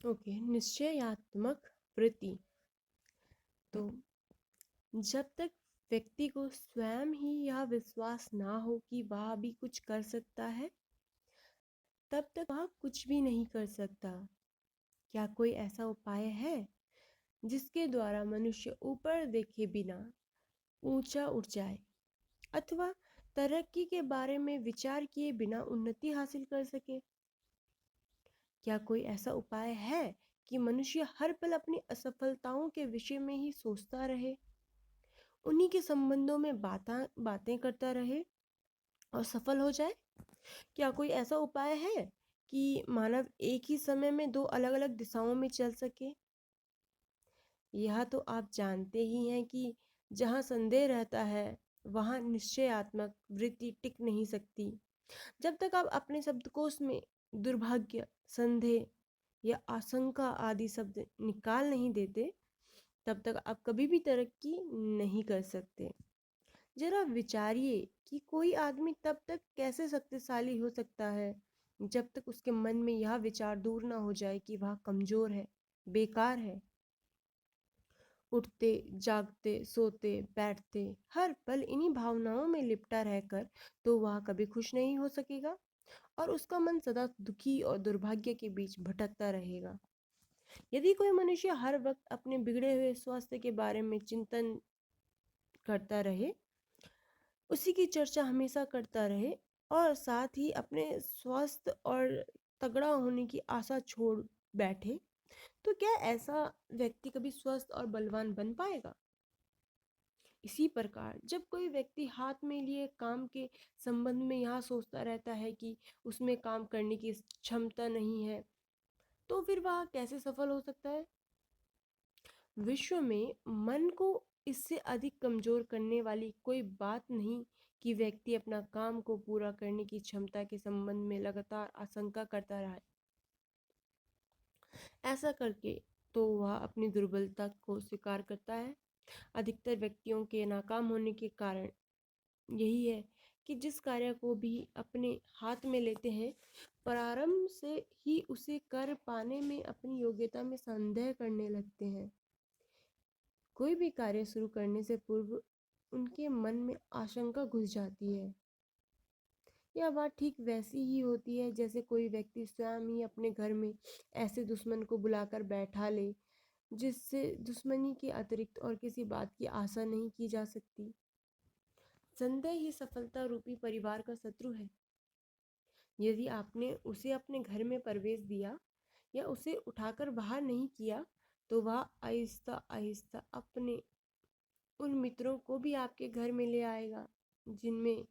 Okay, निश्चयात्मक वृत्ति। तो जब तक व्यक्ति को स्वयं ही यह विश्वास ना हो कि वह भी कुछ कर सकता है, तब तक वह कुछ भी नहीं कर सकता। क्या कोई ऐसा उपाय है जिसके द्वारा मनुष्य ऊपर देखे बिना ऊंचा उठ जाए अथवा तरक्की के बारे में विचार किए बिना उन्नति हासिल कर सके? क्या कोई ऐसा उपाय है कि मनुष्य हर पल अपनी असफलताओं के विषय में ही सोचता रहे, उन्हीं के संबंधों में बातें करता रहे और सफल हो जाए? क्या कोई ऐसा उपाय है कि मानव एक ही समय में दो अलग-अलग दिशाओं में चल सके? यह तो आप जानते ही हैं कि जहाँ संदेह रहता है, वहाँ निश्चयात्मक वृत्ति टिक नहीं सकती। जब तक आप अपने शब्दकोश में दुर्भाग्य, संदेह या आशंका आदि शब्द निकाल नहीं देते, तब तक आप कभी भी तरक्की नहीं कर सकते। जरा विचारिए कि कोई आदमी तब तक कैसे शक्तिशाली हो सकता है जब तक उसके मन में यह विचार दूर ना हो जाए कि वह कमजोर है, बेकार है। उठते, जागते, सोते, बैठते, हर पल इन्हीं भावनाओं में लिपटा रहकर तो वह कभी खुश नहीं हो सकेगा और उसका मन सदा दुखी और दुर्भाग्य के बीच भटकता रहेगा। यदि कोई मनुष्य हर वक्त अपने बिगड़े हुए स्वास्थ्य के बारे में चिंतन करता रहे, उसी की चर्चा हमेशा करता रहे और साथ ही अपने स्वस्थ और तगड़ा होने की आशा छोड़ बैठे, तो क्या ऐसा व्यक्ति कभी स्वस्थ और बलवान बन पाएगा? इसी प्रकार जब कोई व्यक्ति हाथ में लिए काम के संबंध में यह सोचता रहता है कि उसमें काम करने की क्षमता नहीं है, तो फिर वह कैसे सफल हो सकता है? विश्व में मन को इससे अधिक कमजोर करने वाली कोई बात नहीं कि व्यक्ति अपना काम को पूरा करने की क्षमता के संबंध में लगातार आशंका करता रहा। ऐसा करके तो वह अपनी दुर्बलता को स्वीकार करता है। अधिकतर व्यक्तियों के नाकाम होने के कारण यही है कि जिस कार्य को भी अपने हाथ में लेते हैं, प्रारंभ से ही उसे कर पाने में अपनी योग्यता में संदेह करने लगते हैं। कोई भी कार्य शुरू करने से पूर्व उनके मन में आशंका घुस जाती है। यह बात ठीक वैसी ही होती है जैसे कोई व्यक्ति स्वयं ही अपने घर में ऐसे दुश्मन को बुलाकर बैठा ले जिससे दुश्मनी के अतिरिक्त और किसी बात की आशा नहीं की जा सकती। संदेह ही सफलता रूपी परिवार का शत्रु है। यदि आपने उसे अपने घर में प्रवेश दिया या उसे उठाकर बाहर नहीं किया, तो वह आहिस्ता आहिस्ता अपने उन मित्रों को भी आपके घर में ले आएगा जिनमें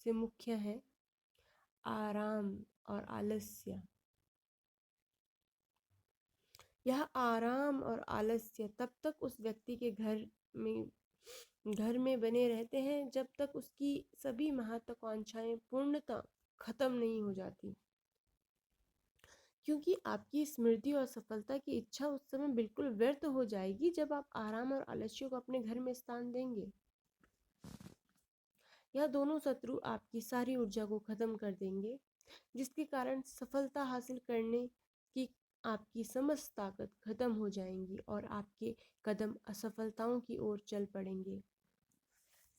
से मुख्य है आराम और आलस्य। यह आराम और आलस्य तब तक उस व्यक्ति के घर में बने रहते हैं जब तक उसकी सभी महत्वाकांक्षाएं पूर्णतः खत्म नहीं हो जाती, क्योंकि आपकी स्मृति और सफलता की इच्छा उस समय बिल्कुल व्यर्थ हो जाएगी जब आप आराम और आलस्य को अपने घर में स्थान देंगे। यह दोनों शत्रु आपकी सारी ऊर्जा को खत्म कर देंगे, जिसके कारण सफलता हासिल करने की आपकी समस्त ताकत खत्म हो जाएंगी और आपके कदम असफलताओं की ओर चल पड़ेंगे।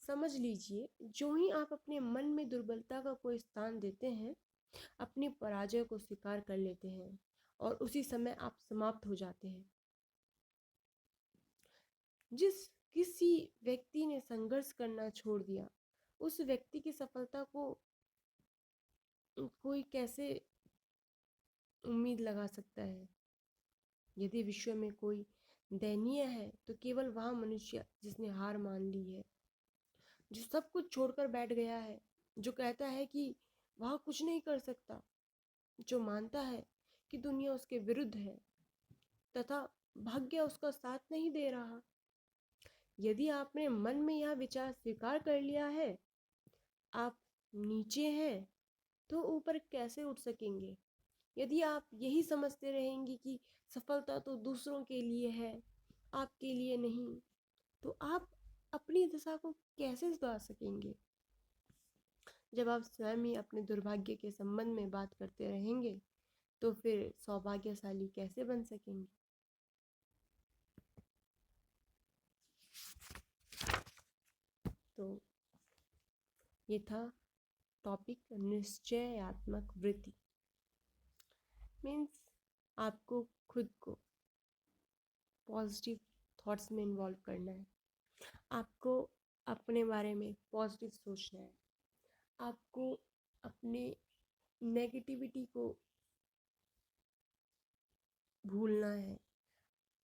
समझ लीजिए, जो ही आप अपने मन में दुर्बलता का कोई स्थान देते हैं, अपनी पराजय को स्वीकार कर लेते हैं और उसी समय आप समाप्त हो जाते हैं। जिस किसी व्यक्ति ने संघर्ष करना छोड़ दिया, उस व्यक्ति की सफलता को कोई कैसे उम्मीद लगा सकता है? यदि विश्व में कोई दयनीय है तो केवल वह मनुष्य जिसने हार मान ली है, जो सब कुछ छोड़कर बैठ गया है, जो कहता है कि वह कुछ नहीं कर सकता, जो मानता है कि दुनिया उसके विरुद्ध है तथा भाग्य उसका साथ नहीं दे रहा। यदि आपने मन में यह विचार स्वीकार कर लिया है, आप नीचे हैं, तो ऊपर कैसे उठ सकेंगे? यदि आप यही समझते रहेंगे कि सफलता तो दूसरों के लिए है, आपके लिए नहीं, तो आप अपनी दशा को कैसे सुधार सकेंगे? जब आप स्वयं ही अपने दुर्भाग्य के संबंध में बात करते रहेंगे, तो फिर सौभाग्यशाली कैसे बन सकेंगे। तो ये था टॉपिक निश्चयात्मक वृत्ति। मीन्स आपको खुद को पॉजिटिव थॉट्स में इन्वॉल्व करना है, आपको अपने बारे में पॉजिटिव सोचना है, आपको अपने नेगेटिविटी को भूलना है,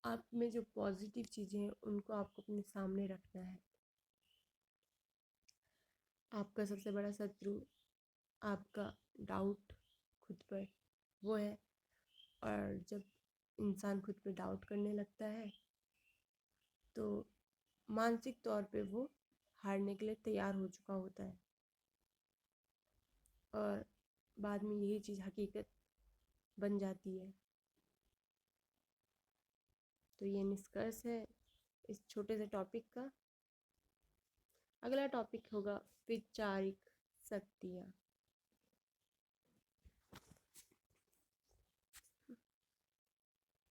आप में जो पॉजिटिव चीज़ें हैं उनको आपको अपने सामने रखना है। आपका सबसे बड़ा शत्रु आपका डाउट खुद पर वो है, और जब इंसान खुद पे डाउट करने लगता है तो मानसिक तौर पे वो हारने के लिए तैयार हो चुका होता है, और बाद में यही चीज़ हकीकत बन जाती है। तो ये निष्कर्ष है इस छोटे से टॉपिक का। अगला टॉपिक होगा वैचारिक शक्तियाँ।